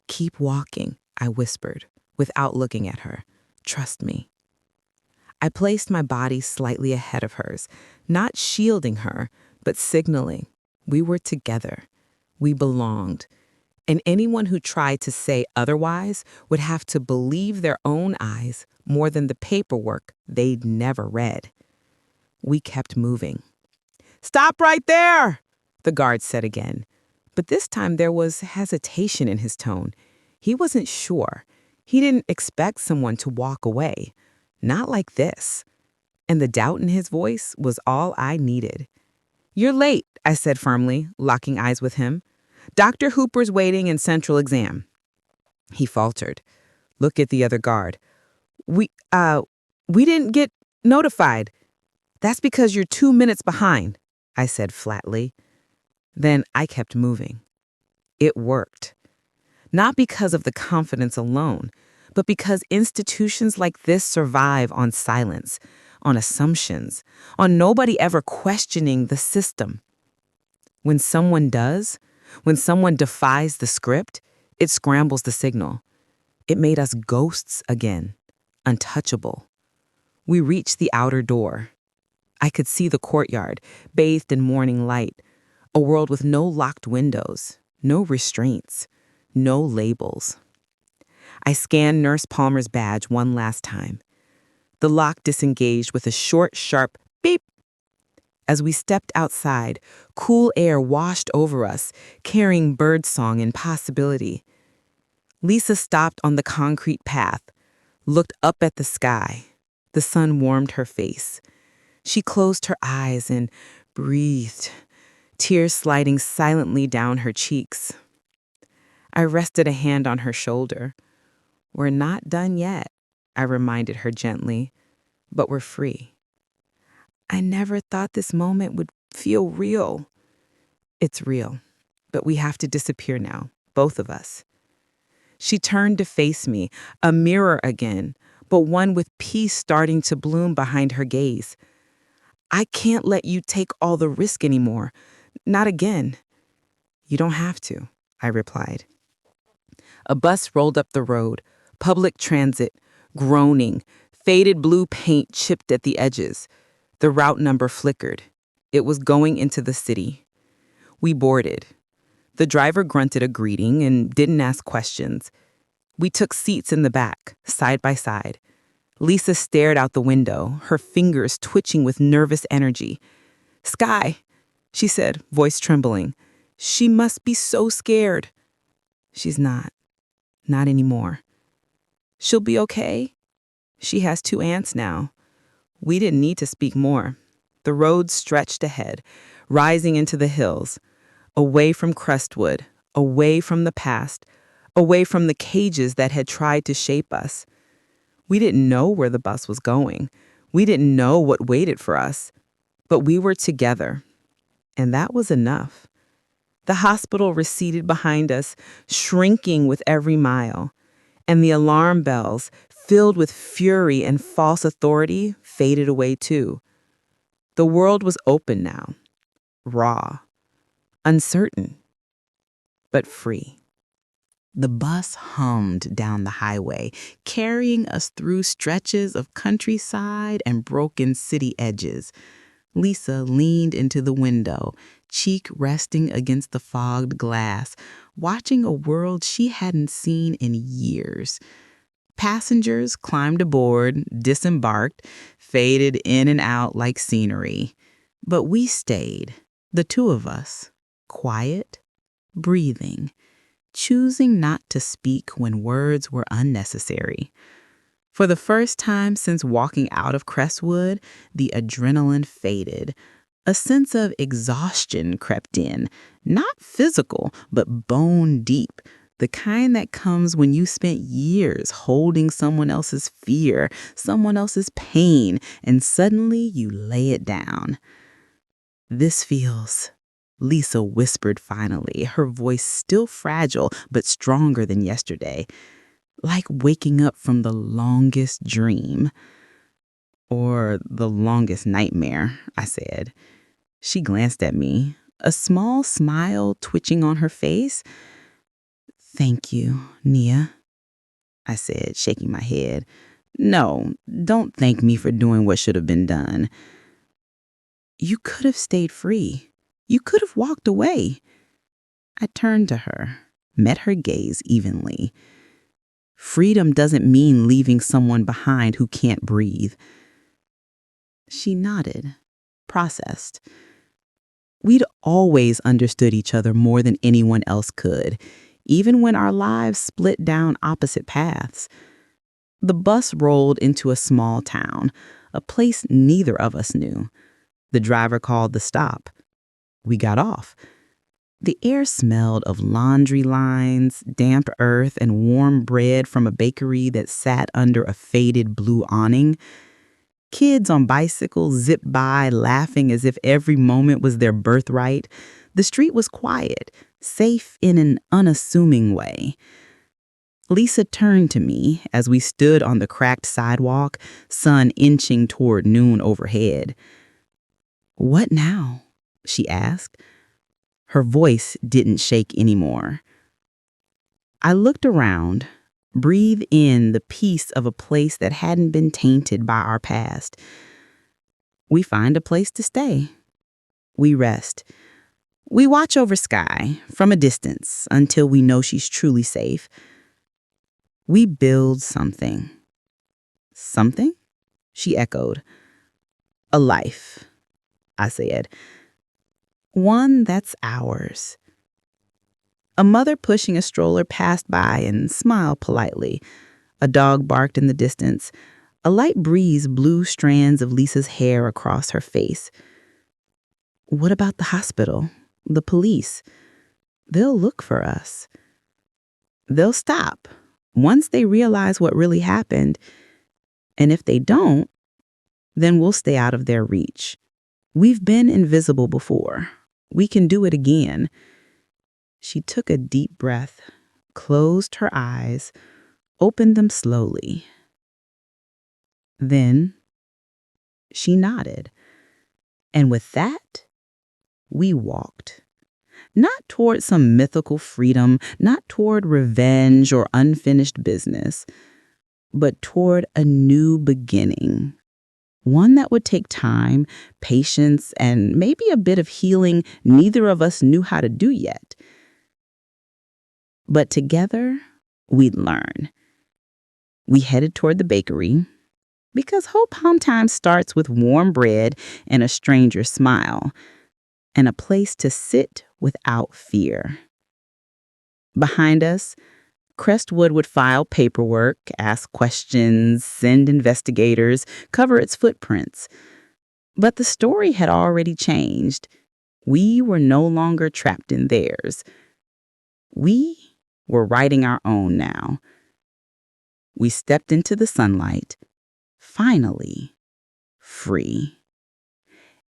Keep walking, I whispered, without looking at her. Trust me. I placed my body slightly ahead of hers, not shielding her, but signaling. We were together. We belonged. And anyone who tried to say otherwise would have to believe their own eyes more than the paperwork they'd never read. We kept moving. Stop right there, the guard said again. But this time there was hesitation in his tone. He wasn't sure. He didn't expect someone to walk away. Not like this. And the doubt in his voice was all I needed. You're late, I said firmly, locking eyes with him. Dr. Hooper's waiting in central exam. He faltered. Look at the other guard. We didn't get notified. That's because you're 2 minutes behind, I said flatly. Then I kept moving. It worked. Not because of the confidence alone, but because institutions like this survive on silence, on assumptions, on nobody ever questioning the system. When someone does, when someone defies the script, it scrambles the signal. It made us ghosts again, untouchable. We reached the outer door. I could see the courtyard, bathed in morning light, a world with no locked windows, no restraints, no labels. I scanned Nurse Palmer's badge one last time. The lock disengaged with a short, sharp beep. As we stepped outside, cool air washed over us, carrying birdsong and possibility. Lisa stopped on the concrete path, looked up at the sky. The sun warmed her face. She closed her eyes and breathed, tears sliding silently down her cheeks. I rested a hand on her shoulder. We're not done yet, I reminded her gently, but we're free. I never thought this moment would feel real. It's real, but we have to disappear now, both of us. She turned to face me, a mirror again, but one with peace starting to bloom behind her gaze. I can't let you take all the risk anymore. Not again. You don't have to, I replied. A bus rolled up the road, public transit, groaning, faded blue paint chipped at the edges. The route number flickered. It was going into the city. We boarded. The driver grunted a greeting and didn't ask questions. We took seats in the back, side by side. Lisa stared out the window, her fingers twitching with nervous energy. Sky, she said, voice trembling. She must be so scared. She's not. Not anymore. She'll be okay. She has 2 aunts now. We didn't need to speak more. The road stretched ahead, rising into the hills, away from Crestwood, away from the past, away from the cages that had tried to shape us. We didn't know where the bus was going. We didn't know what waited for us. But we were together, and that was enough. The hospital receded behind us, shrinking with every mile, and the alarm bells, filled with fury and false authority, faded away too. The world was open now, raw, uncertain, but free. The bus hummed down the highway, carrying us through stretches of countryside and broken city edges. Lisa leaned into the window, cheek resting against the fogged glass, watching a world she hadn't seen in years. Passengers climbed aboard, disembarked, faded in and out like scenery. But we stayed, the 2 of us, quiet, breathing, choosing not to speak when words were unnecessary. For the first time since walking out of Crestwood, the adrenaline faded. A sense of exhaustion crept in, not physical, but bone deep, the kind that comes when you spent years holding someone else's fear, someone else's pain, and suddenly you lay it down. "This feels," Lisa whispered finally, her voice still fragile but stronger than yesterday, "like waking up from the longest dream." "Or the longest nightmare," I said. She glanced at me, a small smile twitching on her face. "Thank you, Nia," I said, shaking my head. "No, don't thank me for doing what should have been done. You could have stayed free. You could have walked away." I turned to her, met her gaze evenly. Freedom doesn't mean leaving someone behind who can't breathe. She nodded, processed. We'd always understood each other more than anyone else could, even when our lives split down opposite paths. The bus rolled into a small town, a place neither of us knew. The driver called the stop. We got off. The air smelled of laundry lines, damp earth, and warm bread from a bakery that sat under a faded blue awning. Kids on bicycles zipped by, laughing as if every moment was their birthright. The street was quiet, safe in an unassuming way. Lisa turned to me as we stood on the cracked sidewalk, sun inching toward noon overhead. "What now?" she asked. Her voice didn't shake anymore. I looked around, breathed in the peace of a place that hadn't been tainted by our past. We find a place to stay. We rest. We watch over Sky from a distance until we know she's truly safe. We build something. "Something?" she echoed. "A life," I said. "One that's ours." A mother pushing a stroller passed by and smiled politely. A dog barked in the distance. A light breeze blew strands of Lisa's hair across her face. "What about the hospital? The police? They'll look for us. They'll stop once they realize what really happened. And if they don't, then we'll stay out of their reach. We've been invisible before. We can do it again." She took a deep breath, closed her eyes, opened them slowly. Then she nodded. And with that, we walked. Not toward some mythical freedom, not toward revenge or unfinished business, but toward a new beginning. One that would take time, patience, and maybe a bit of healing neither of us knew how to do yet. But together, we'd learn. We headed toward the bakery, because Hope Hometown starts with warm bread and a stranger's smile, and a place to sit without fear. Behind us, Crestwood would file paperwork, ask questions, send investigators, cover its footprints. But the story had already changed. We were no longer trapped in theirs. We were writing our own now. We stepped into the sunlight, finally free.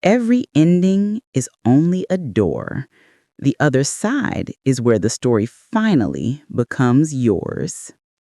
Every ending is only a door. The other side is where the story finally becomes yours.